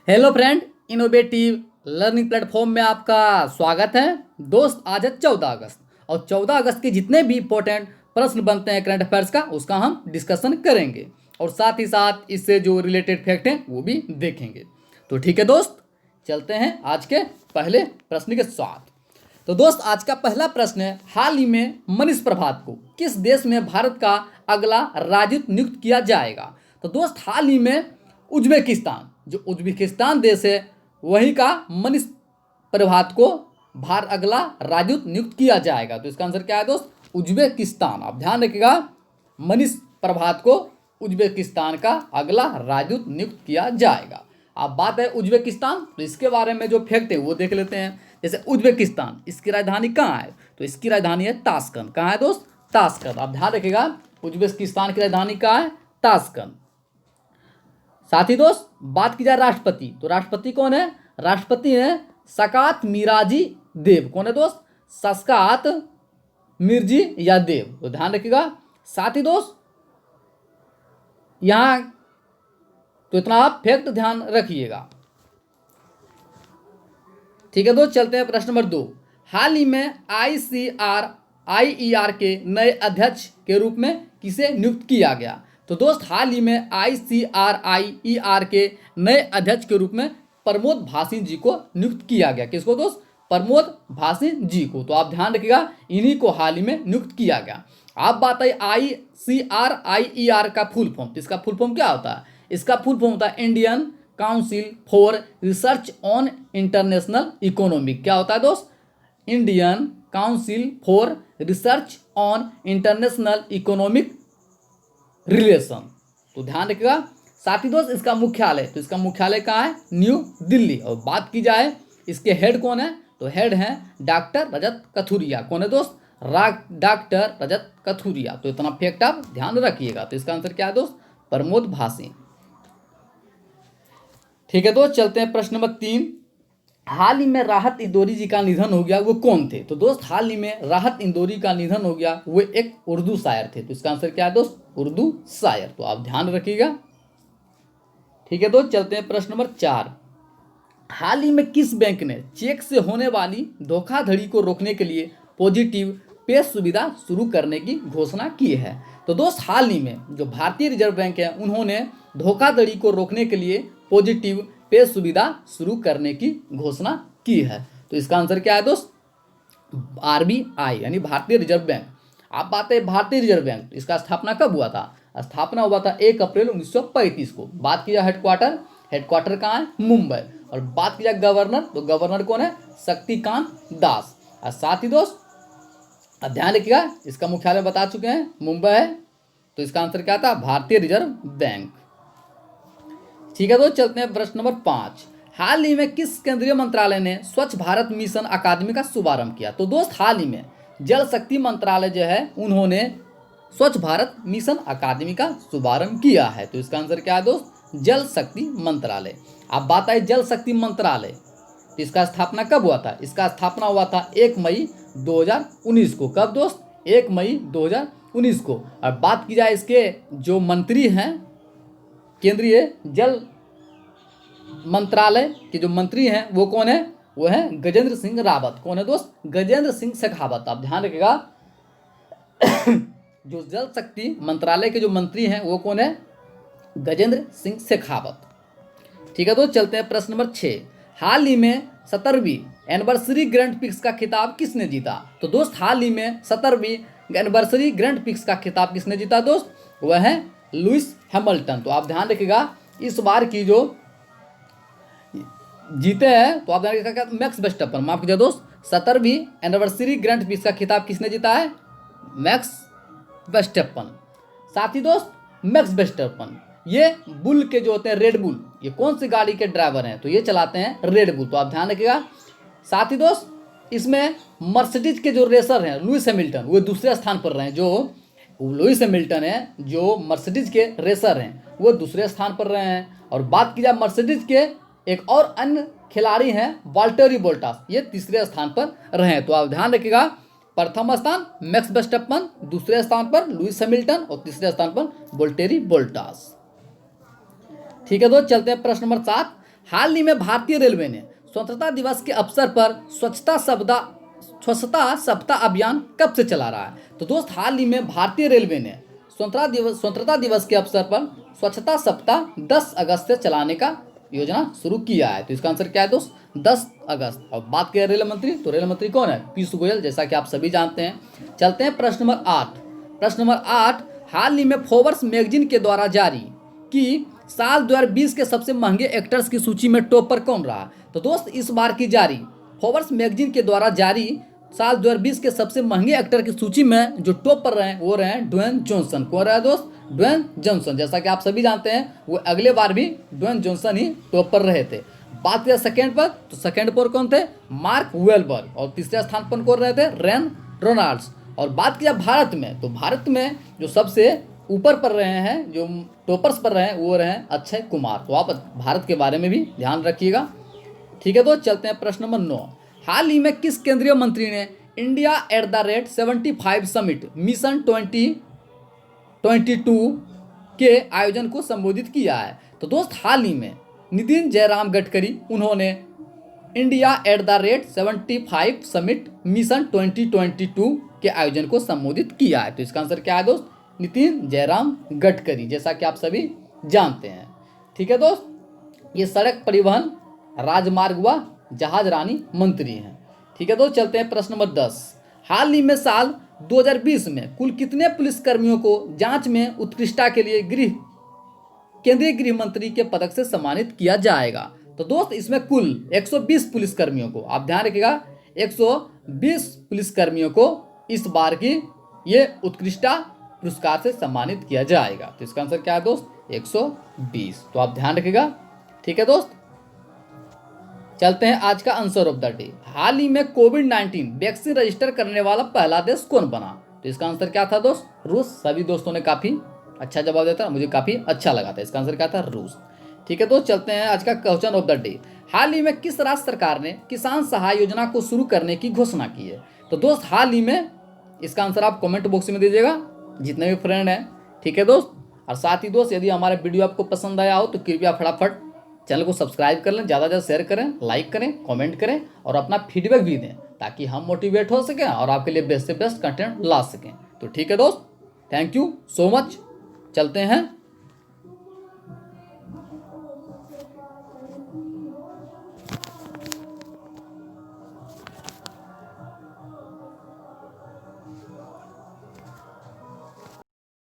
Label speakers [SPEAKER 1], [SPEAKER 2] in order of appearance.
[SPEAKER 1] Hello friend, innovative learning platform में आपका स्वागत है। दोस्त, आज है 14 अगस्त और 14 अगस्त के जितने भी इंपॉर्टेंट प्रश्न बनते हैं करंट अफेयर्स का, उसका हम डिस्कशन करेंगे और साथ ही साथ इससे जो रिलेटेड फैक्ट हैं वो भी देखेंगे। तो ठीक है दोस्त, चलते हैं आज के पहले प्रश्न के साथ। तो दोस्त, आज का पहला प्रश्न है, हाल ही में मनीष प्रभात को किस देश में भारत का अगला राजदूत नियुक्त किया जाएगा? तो दोस्त, हाल ही में उज्बेकिस्तान, जो उज्बेकिस्तान देश है, वहीं का मनीष प्रभात को भारत अगला राजदूत नियुक्त किया जाएगा। तो इसका आंसर क्या है दोस्त? उज्बेकिस्तान। आप ध्यान रखिएगा, मनीष प्रभात को उज्बेकिस्तान का अगला राजदूत नियुक्त किया जाएगा। अब बात है उज्बेकिस्तान, तो इसके बारे में जो फैक्ट है वो देख लेते हैं। जैसे उज्बेकिस्तान, इसकी राजधानी कहाँ है? तो इसकी राजधानी है ताशकंद। कहाँ है दोस्त? ताशकंद। आप ध्यान रखिएगा, उज्बेकिस्तान की राजधानी कहाँ है? ताशकंद। साथ ही दोस्त, बात की जाए राष्ट्रपति, तो राष्ट्रपति कौन है? राष्ट्रपति है शकात मिराजी देव। कौन है दोस्त? शकात मिर्जी या देव। तो ध्यान रखिएगा। साथ ही दोस्त, यहां तो इतना आप फैक्ट ध्यान रखिएगा। ठीक है दोस्त, चलते हैं प्रश्न नंबर 2। हाल ही में आईईआर के नए अध्यक्ष के रूप में किसे नियुक्त किया गया? तो दोस्त, हाल ही में आईईआर के नए अध्यक्ष के रूप में प्रमोद भासिन जी को नियुक्त किया गया। किसको दोस्त? प्रमोद भासिन जी को। तो आप ध्यान रखिएगा, इन्हीं को हाल ही में नियुक्त किया गया। आप बात है आईईआर का फुल फॉर्म। इसका फुल फॉर्म क्या होता है? इसका फुल फॉर्म होता है Indian council for research on international economic. क्या होता है दोस्त? Indian council for research on international economic relation. तो ध्यान रखिएगा। साथ ही दोस्त, इसका मुख्यालय, तो इसका मुख्यालय कहाँ है? न्यू दिल्ली। और बात की जाए इसके हेड कौन है? तो हेड हैं डॉक्टर रजत कथुरिया। कौन है दोस्त? डॉक्टर रजत कथुरिया। तो इतना फैक्ट आप ध्यान रखिएगा। तो इसका आंसर क्या है दोस्त? प्रमोद भासिन। ठीक है दोस्त, चलते हैं प्रश्न नंबर 3। हाल ही में राहत इंदौरी जी का निधन हो गया, वो कौन थे? तो दोस्त, हाल ही में राहत इंदौरी का निधन हो गया, वो एक उर्दू शायर थे। तो इसका आंसर क्या है दोस्त? उर्दू शायर। तो आप ध्यान रखिएगा। ठीक है दोस्त, चलते हैं प्रश्न नंबर 4। हाल ही में किस बैंक ने चेक से होने वाली धोखाधड़ी को रोकने के लिए पॉजिटिव पे सुविधा शुरू करने की घोषणा की है? तो दोस्त, हाल ही में जो भारतीय रिजर्व बैंक है, उन्होंने धोखाधड़ी को रोकने के लिए पॉजिटिव पे सुविधा शुरू करने की घोषणा की है। तो इसका आंसर क्या है दोस्त? आरबीआई यानी भारतीय रिजर्व बैंक। आप बात है भारतीय रिजर्व बैंक, इसका स्थापना कब हुआ था? स्थापना हुआ था 1 अप्रैल 1935 को। बात की जाए हेडक्वार्टर कहाँ है? मुंबई। और बात की जाए गवर्नर, तो गवर्नर कौन है? शक्तिकांत दास। और साथ ही दोस्त, ध्यान रखिएगा, इसका मुख्यालय बता चुके हैं, मुंबई है। तो इसका आंसर क्या था? भारतीय रिजर्व बैंक। ठीक है दोस्त, चलते हैं प्रश्न नंबर 5। हाल ही में किस केंद्रीय मंत्रालय ने स्वच्छ भारत मिशन अकादमी का शुभारंभ किया? तो दोस्त, हाल ही में जल शक्ति मंत्रालय जो है, उन्होंने स्वच्छ भारत मिशन अकादमी का शुभारंभ किया है। तो इसका आंसर क्या है दोस्त? जल शक्ति मंत्रालय। अब बात आई जल शक्ति मंत्रालय, तो इसका स्थापना कब हुआ था? इसका स्थापना हुआ था 1 मई 2019 को। कब दोस्त? 1 मई 2019 को। और बात की जाए इसके जो मंत्री हैं, केंद्रीय जल मंत्रालय के जो मंत्री हैं, वो कौन है? वो है गजेंद्र सिंह रावत। कौन है दोस्त? गजेंद्र सिंह शेखावत। आप ध्यान रखिएगा, जो जल शक्ति मंत्रालय के जो मंत्री हैं, वो कौन है? गजेंद्र सिंह शेखावत। ठीक है दोस्त, चलते हैं प्रश्न नंबर 6। हाल ही में 17वीं एनिवर्सरी ग्रैंड प्रिक्स का खिताब किसने जीता? तो दोस्त, हाल ही में 17वीं एनिवर्सरी ग्रैंड प्रिक्स का खिताब किसने जीता दोस्त? वह है लुइस हैमिल्टन। तो आप ध्यान रखिएगा, इस बार की जो जीते हैं, तो आप ध्यान रखिएगा मैक्स वर्स्टेपन। माफ कीजिए दोस्त, 17वीं एनिवर्सरी ग्रैंड प्रिक्स का खिताब किसने जीता है? Max Verstappen. साथ ही दोस्त, मैक्स वर्स्टेपन ये बुल के जो होते हैं, रेड बुल, ये कौन सी गाड़ी के ड्राइवर हैं? तो ये चलाते हैं रेड बुल। तो आप ध्यान रखिएगा। साथ ही दोस्त, इसमें मर्सिडीज के जो रेसर हैं लुइस हैमिल्टन, वो दूसरे स्थान पर रहे हैं। जो लुइस हैमिल्टन है, जो मर्सिडीज के रेसर हैं, वो दूसरे स्थान पर रहे हैं। और बात की जाए मर्सिडीज के एक और अन्य खिलाड़ी हैं वाल्टेरी बोल्टास, ये तीसरे स्थान पर रहे हैं। तो आप ध्यान रखिएगा, प्रथम स्थान मैक्स वर्स्टेपन, दूसरे स्थान पर लुइस हैमिल्टन और तीसरे स्थान पर वाल्टेरी बोल्टास। ठीक है दोस्त, चलते हैं प्रश्न नंबर 7। हाल ही में भारतीय रेलवे ने स्वतंत्रता दिवस के अवसर पर स्वच्छता सप्ताह अभियान कब से चला रहा है? तो दोस्त हाल ही में भारतीय रेलवे ने स्वतंत्रता दिवस के अवसर पर स्वच्छता सप्ताह 10 अगस्त से चलाने का योजना शुरू किया है। तो इसका आंसर क्या है दोस्त? 10 अगस्त। और बात करें रेल मंत्री, तो रेल मंत्री कौन है? पीयूष गोयल, जैसा कि आप सभी जानते हैं। चलते हैं प्रश्न नंबर 8। प्रश्न नंबर 8, हाल ही में फोर्ब्स मैगजीन के द्वारा जारी की साल 2020 के सबसे महंगे एक्टर्स की सूची में टॉप पर कौन रहा? तो दोस्त इस बार की जारी फोर्ब्स मैगजीन के द्वारा जारी साल 2020 के सबसे महंगे एक्टर की सूची में जो टॉप पर रहे वो रहे ड्वेन जॉनसन। कौन रहा है दोस्त? Dwayne Johnson. जैसा कि आप सभी जानते हैं वो अगले बार भी ड्वेन जॉनसन ही टॉप पर रहे थे। बात करें सेकंड पर, तो सेकंड पर कौन थे? मार्क वेलबर्ग। और तीसरे स्थान पर कौन रहे थे? Rain Ronalds. और बात किया भारत में, तो भारत में जो सबसे ऊपर पर रहे हैं, जो टॉपर्स पर रहे हैं, वो रहे अक्षय कुमार। तो आप भारत के बारे में भी ध्यान रखिएगा। ठीक है, तो चलते हैं प्रश्न नंबर 9। हाल ही में किस केंद्रीय मंत्री ने इंडिया @75 समिट मिशन 2022 के आयोजन को संबोधित किया है? तो दोस्त हाल ही में नितिन जयराम गडकरी, उन्होंने इंडिया @75 समिट मिशन 2022 के आयोजन को संबोधित किया है। तो इसका आंसर क्या है दोस्त? नितिन जयराम गडकरी, जैसा कि आप सभी जानते हैं। ठीक है दोस्त, ये सड़क परिवहन, राजमार्ग व जहाज रानी मंत्री हैं। ठीक है दोस्त, चलते हैं प्रश्न नंबर 10। हाल ही में साल 2020 में कुल कितने पुलिसकर्मियों को जांच में उत्कृष्टता के लिए केंद्रीय गृह मंत्री के पदक से सम्मानित किया जाएगा? तो दोस्त इसमें कुल 120 पुलिसकर्मियों को, आप ध्यान रखिएगा, 120 पुलिसकर्मियों को इस बार की ये उत्कृष्टता पुरस्कार से सम्मानित किया जाएगा। तो इसका आंसर क्या है दोस्त? 120। तो आप ध्यान रखिएगा। ठीक है दोस्त, चलते हैं आज का आंसर ऑफ द डे। हाल ही में कोविड-19 वैक्सीन रजिस्टर करने वाला पहला देश कौन बना? तो इसका आंसर क्या था दोस्त? रूस। सभी दोस्तों ने काफी अच्छा जवाब देता, मुझे काफी अच्छा लगा था। इसका आंसर क्या था? रूस। ठीक है दोस्त, चलते हैं आज का क्वेश्चन ऑफ द डे। हाल ही में किस राज्य सरकार ने किसान सहाय योजना को शुरू करने की घोषणा की है? तो दोस्त हाल ही में, इसका आंसर आप कमेंट बॉक्स में दीजिएगा जितने भी फ्रेंड हैं। ठीक है दोस्त, और साथ ही दोस्त यदि हमारा वीडियो आपको पसंद आया हो तो कृपया फटाफट चैनल को सब्सक्राइब कर लें, ज़्यादा से ज़्यादा शेयर करें, लाइक करें, कमेंट करें और अपना फीडबैक भी दें ताकि हम मोटिवेट हो सकें और आपके लिए बेस्ट से बेस्ट कंटेंट ला सकें। तो ठीक है दोस्त, थैंक यू सो मच। चलते हैं